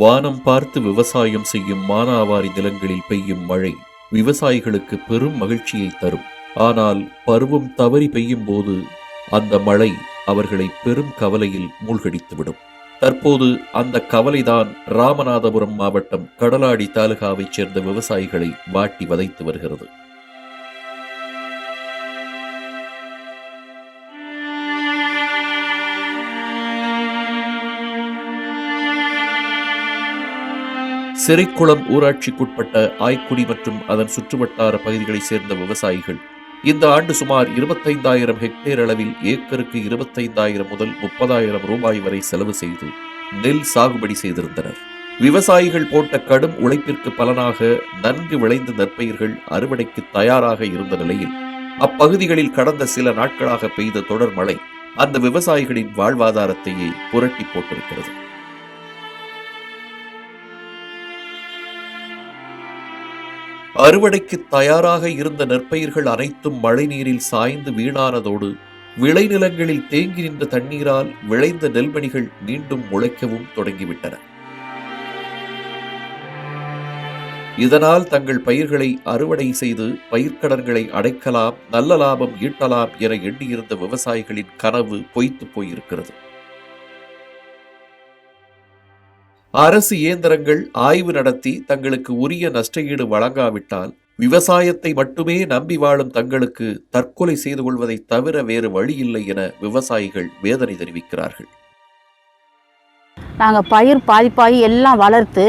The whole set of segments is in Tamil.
வானம் பார்த்து விவசாயம் செய்யும் மானாவாரி நிலங்களில் பெய்யும் மழை விவசாயிகளுக்கு பெரும் மகிழ்ச்சியை தரும். ஆனால் பருவம் தவறி பெய்யும் போது அந்த மழை அவர்களை பெரும் கவலையில் மூழ்கடித்துவிடும். தற்போது அந்த கவலைதான் ராமநாதபுரம் மாவட்டம் கடலாடி தாலுகாவைச் சேர்ந்த விவசாயிகளை வாட்டி வதைத்து வருகிறது. சிறைக்குளம் ஊராட்சிக்குட்பட்ட ஆய்க்குடி மற்றும் அதன் சுற்றுவட்டார பகுதிகளைச் சேர்ந்த விவசாயிகள் இந்த ஆண்டு சுமார் 25,000 ஹெக்டேர் அளவில் ஏக்கருக்கு 25,000 முதல் 30,000 ரூபாய் வரை செலவு செய்து நெல் சாகுபடி செய்திருந்தனர். விவசாயிகள் போட்ட கடும் உழைப்பிற்கு பலனாக நன்கு விளைந்த நெற்பயிர்கள் அறுவடைக்கு தயாராக இருந்த நிலையில் அப்பகுதிகளில் கடந்த சில நாட்களாக பெய்த தொடர் மழை அந்த விவசாயிகளின் வாழ்வாதாரத்தையே புரட்டி போட்டிருக்கிறது. அறுவடைக்கு தயாராக இருந்த நெற்பயிர்கள் அனைத்தும் மழை நீரில் சாய்ந்து வீணானதோடு விளைநிலங்களில் தேங்கி நின்ற தண்ணீரால் விளைந்த நெல்மணிகள் மீண்டும் முளைக்கவும் தொடங்கிவிட்டன. இதனால் தங்கள் பயிர்களை அறுவடை செய்து பயிர்க்கடன்களை அடைக்கலாம், நல்ல லாபம் ஈட்டலாம் என எண்ணியிருந்த விவசாயிகளின் கனவு பொய்த்து போயிருக்கிறது. அரசு இயந்திரங்கள் ஆய்வு நடத்தி தங்களுக்கு உரிய நஷ்டஈடு வழங்காவிட்டால் விவசாயத்தை மட்டுமே நம்பி வாழும் தங்களுக்கு தற்கொலை செய்து கொள்வதை தவிர வேறு வழி இல்லை என விவசாயிகள் வேதனை தெரிவிக்கிறார்கள். நாங்கள் பயிர் பாதிப்பாகி எல்லாம் வளர்த்து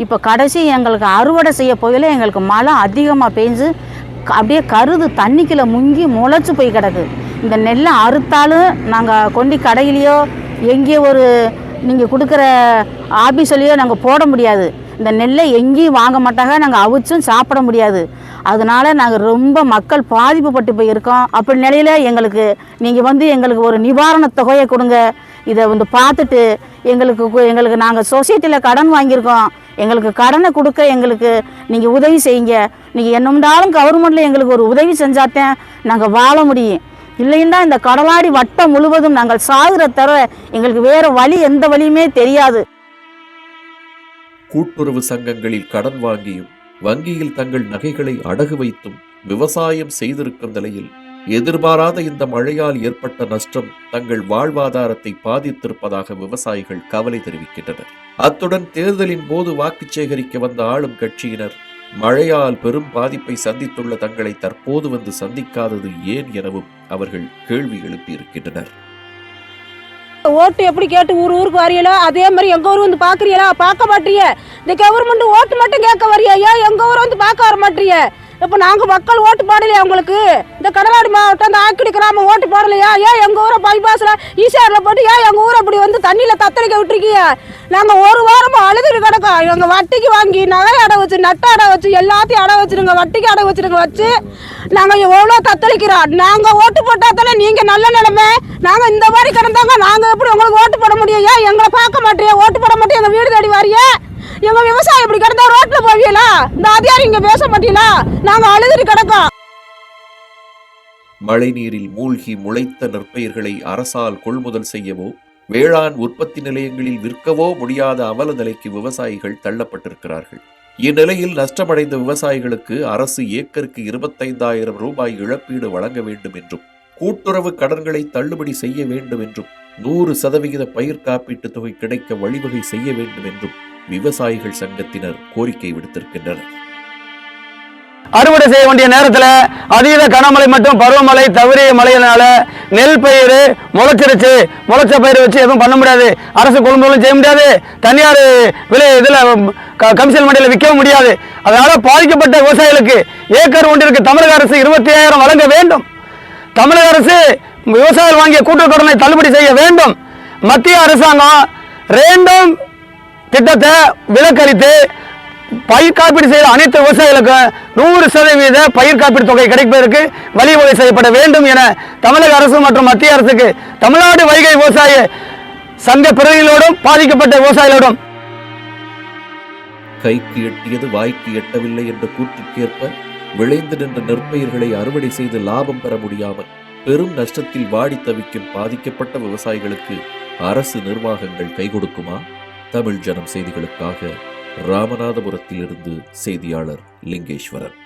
இப்போ கடைசி எங்களுக்கு அறுவடை செய்ய போகல எங்களுக்கு மழை அதிகமாக பெஞ்சு அப்படியே கருது தண்ணிக்குள்ள முங்கி முளைச்சி போய் கிடக்கு. இந்த நெல்லை அறுத்தாலும் நாங்கள் கொண்டு கடையிலையோ எங்கேயோ ஒரு நீங்கள் கொடுக்குற ஆபீஸ்லையோ நாங்கள் போட முடியாது. இந்த நெல்லை எங்கேயும் வாங்க மாட்டாங்க, நாங்கள் அவிச்சும் சாப்பிட முடியாது. அதனால நாங்கள் ரொம்ப மக்கள் பாதிப்புப்பட்டு போயிருக்கோம். அப்படி நிலையில் எங்களுக்கு ஒரு நிவாரண தொகையை கொடுங்க. இதை பார்த்துட்டு எங்களுக்கு நாங்கள் சொசைட்டியில் கடன் வாங்கியிருக்கோம், எங்களுக்கு கடனை கொடுக்க எங்களுக்கு நீங்கள் உதவி செய்யுங்க. நீங்கள் என்னும்னாலும் கவர்மெண்ட்டில் எங்களுக்கு ஒரு உதவி செஞ்சாத்தான் நாங்கள் வாழ முடியும். இல்லைன்னா இந்த கடலாடி வட்டம் முழுவதும் நாங்கள் சாகுற தவிர எங்களுக்கு வேற வழி எந்த வழியுமே தெரியாது. கூட்டுறவு சங்கங்களில் கடன் வாங்கியும் வங்கியில் தங்கள் நகைகளை அடகு வைத்தும் விவசாயம் செய்திருக்கும் நிலையில் எதிர்பாராத இந்த மழையால் ஏற்பட்ட நஷ்டம் தங்கள் வாழ்வாதாரத்தை பாதித்திருப்பதாக விவசாயிகள் கவலை தெரிவிக்கின்றனர். அத்துடன் தேர்தலின் போது வாக்கு சேகரிக்க வந்த ஆளும் கட்சியினர் மழையால் பெரும் பாதிப்பை சந்தித்துள்ள தங்களை தற்போது வந்து சந்திக்காதது ஏன் எனவும் அவர்கள் கேள்வி எழுப்பியிருக்கின்றனர். ஓட்டு எப்படி கேட்டு ஊருக்கு வரீங்களோ அதே மாதிரி எங்க ஊர் வந்து பாக்குறீங்களா? பார்க்க மாட்டீங்க. இந்த கவர்மெண்ட் ஓட்டு மட்டும் கேட்க வரியா? ஏன் எங்க ஊரை வந்து பார்க்க வர மாட்டீங்க? இப்போ நாங்கள் மக்கள் ஓட்டு போடலையா உங்களுக்கு? இந்த கடலாடி மாவட்டம் இந்த ஆக்கிடி கிராமம் ஓட்டு போடலையா? ஏன் எங்கள் ஊரை பைபாஸில் ஈசிஆரில் போட்டு ஏன் எங்கள் ஊரை அப்படி தண்ணியில் தத்தளிக்க விட்டுருக்கீங்க? நாங்கள் ஒரு வாரமாக அழுதுட்டு கிடக்கோம். இவங்க வட்டிக்கு வாங்கி நகை அடை வச்சு நட்டை அடை வச்சு எல்லாத்தையும் அடை வச்சுருங்க, வட்டிக்கு அடை வச்சு நாங்கள் எவ்வளோ தத்தளிக்கிறோம். நாங்கள் ஓட்டு போட்டால் தானே நீங்கள் நல்ல நிலைமை. நாங்கள் இந்த மாதிரி கிடந்தாங்க, நாங்கள் எப்படி உங்களுக்கு ஓட்டு போட முடியும்? ஏன் எங்களை பார்க்க மாட்டேறியா? ஓட்டு போட மாட்டேன் எங்கள் வீடு தேடி வாரியா? எங்க விவசாயம் இப்படி கிடந்தா ரோட்ல போவீங்களா? இந்த அதிகாரி இங்க பேச மாட்டீங்களா? நாங்க அழுதுட்டு கிடக்கோம். மழை நீரில் மூழ்கி முளைத்த நெற்பயிர்களை அரசால் கொள்முதல் செய்யவோ வேளாண் உற்பத்தி நிலையங்களில் விற்கவோ முடியாத அவல நிலைக்கு விவசாயிகள் தள்ளப்பட்டிருக்கிறார்கள். இந்நிலையில் நஷ்டமடைந்த விவசாயிகளுக்கு அரசு ஏக்கருக்கு 25,000 ரூபாய் இழப்பீடு வழங்க வேண்டும் என்றும் கூட்டுறவு கடன்களை தள்ளுபடி செய்ய வேண்டும் என்றும் 100% பயிர் காப்பீட்டு தொகை கிடைக்க வழிவகை செய்ய வேண்டும் என்றும் விவசாயிகள் சங்கத்தினர் கோரிக்கை விடுத்திருக்கின்றனர். அறுவடை செய்ய வேண்டிய நேரத்தில் அதீத கனமழை மற்றும் பருவமழை தவறிய மழையினால நெல் பயிர் முளைச்சிருச்சு. முளைச்ச பயிர் வச்சு எதுவும் பண்ண முடியாது, அரசு கொள்முதலும் செய்ய முடியாது, தனியார் இதில் கமிஷன் மண்டியில் விற்கவும் முடியாது. அதனால பாதிக்கப்பட்ட விவசாயிகளுக்கு ஏக்கர் ஒன்றிற்கு தமிழக அரசு 25,000 வழங்க வேண்டும். தமிழக அரசு விவசாயிகள் வாங்கிய கூட்டுறவு கடனை தள்ளுபடி செய்ய வேண்டும். மத்திய அரசாங்கம் ரேண்டம் திட்டத்தை விலக்களித்து பயிர் காப்பீடு செய்த அனைத்து விவசாயிகளுக்கும் 100% பயிர் காப்பீடு தொகை கிடைப்பதற்கு வழிவகை செய்யப்பட வேண்டும் என தமிழக அரசு மற்றும் மத்திய அரசுக்கு தமிழ்நாடு வைகை விவசாய சங்க பிரதிகளோடும் பாதிக்கப்பட்ட விவசாயிகளோடும் கைக்கு எட்டியது வாய்க்கு எட்டவில்லை என்ற கூற்றுக்கேற்ப விளைந்து நின்ற நெற்பயிர்களை அறுவடை செய்து லாபம் பெற முடியாமல் பெரும் நஷ்டத்தில் வாடி தவிக்கும் பாதிக்கப்பட்ட விவசாயிகளுக்கு அரசு நிர்வாகங்கள் கை கொடுக்குமா? தமிழ் ஜனம் செய்திகளுக்காக ராமநாதபுரத்திலிருந்து செய்தியாளர் லிங்கேஸ்வரன்.